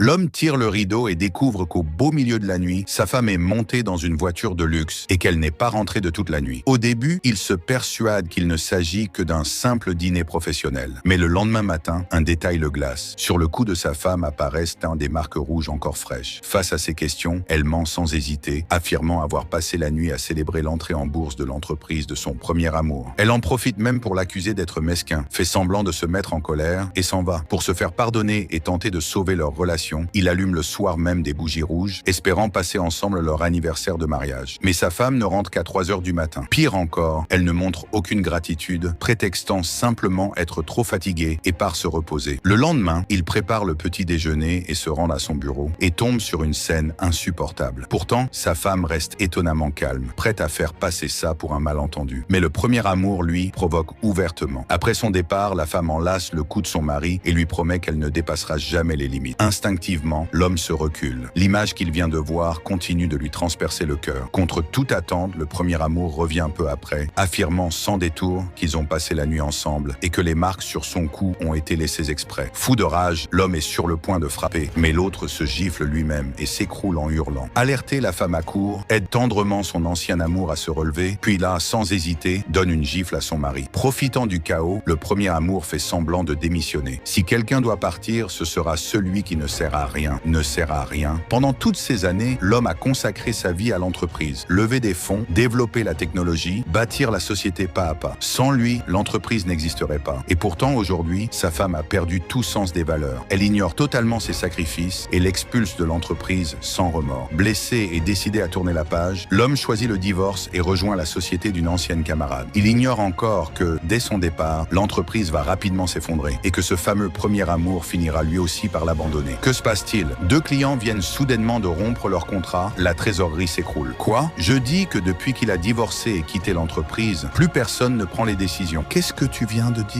L'homme tire le rideau et découvre qu'au beau milieu de la nuit, sa femme est montée dans une voiture de luxe et qu'elle n'est pas rentrée de toute la nuit. Au début, il se persuade qu'il ne s'agit que d'un simple dîner professionnel. Mais le lendemain matin, un détail le glace. Sur le cou de sa femme apparaissent des marques rouges encore fraîches. Face à ces questions, elle ment sans hésiter, affirmant avoir passé la nuit à célébrer l'entrée en bourse de l'entreprise de son premier amour. Elle en profite même pour l'accuser d'être mesquin, fait semblant de se mettre en colère et s'en va. Pour se faire pardonner et tenter de sauver leur relation, il allume le soir même des bougies rouges, espérant passer ensemble leur anniversaire de mariage. Mais sa femme ne rentre qu'à 3 heures du matin. Pire encore, elle ne montre aucune gratitude, prétextant simplement être trop fatiguée et part se reposer. Le lendemain, il prépare le petit déjeuner et se rend à son bureau, et tombe sur une scène insupportable. Pourtant, sa femme reste étonnamment calme, prête à faire passer ça pour un malentendu. Mais le premier amour, lui, provoque ouvertement. Après son départ, la femme enlace le cou de son mari et lui promet qu'elle ne dépassera jamais les limites. Instinctivement, l'homme se recule. L'image qu'il vient de voir continue de lui transpercer le cœur. Contre toute attente, le premier amour revient peu après, affirmant sans détour qu'ils ont passé la nuit ensemble et que les marques sur son cou ont été laissées exprès. Fou de rage, l'homme est sur le point de frapper, mais l'autre se gifle lui-même et s'écroule en hurlant. Alertée, la femme accourt, aide tendrement son ancien amour à se relever, puis là, sans hésiter, donne une gifle à son mari. Profitant du chaos, le premier amour fait semblant de démissionner. Si quelqu'un doit partir, ce sera celui qui ne sert à rien, ne sert à rien. Pendant toutes ces années, l'homme a consacré sa vie à l'entreprise, lever des fonds, développer la technologie, bâtir la société pas à pas. Sans lui, l'entreprise n'existerait pas. Et pourtant, aujourd'hui, sa femme a perdu tout sens des valeurs. Elle ignore totalement ses sacrifices et l'expulse de l'entreprise sans remords. Blessé et décidé à tourner la page, l'homme choisit le divorce et rejoint la société d'une ancienne camarade. Il ignore encore que, dès son départ, l'entreprise va rapidement s'effondrer et que ce fameux premier amour finira lui aussi par l'abandonner. Que se passe-t-il? 2 clients viennent soudainement de rompre leur contrat, la trésorerie s'écroule. Quoi? Je dis que depuis qu'il a divorcé et quitté l'entreprise, plus personne ne prend les décisions. Qu'est-ce que tu viens de dire?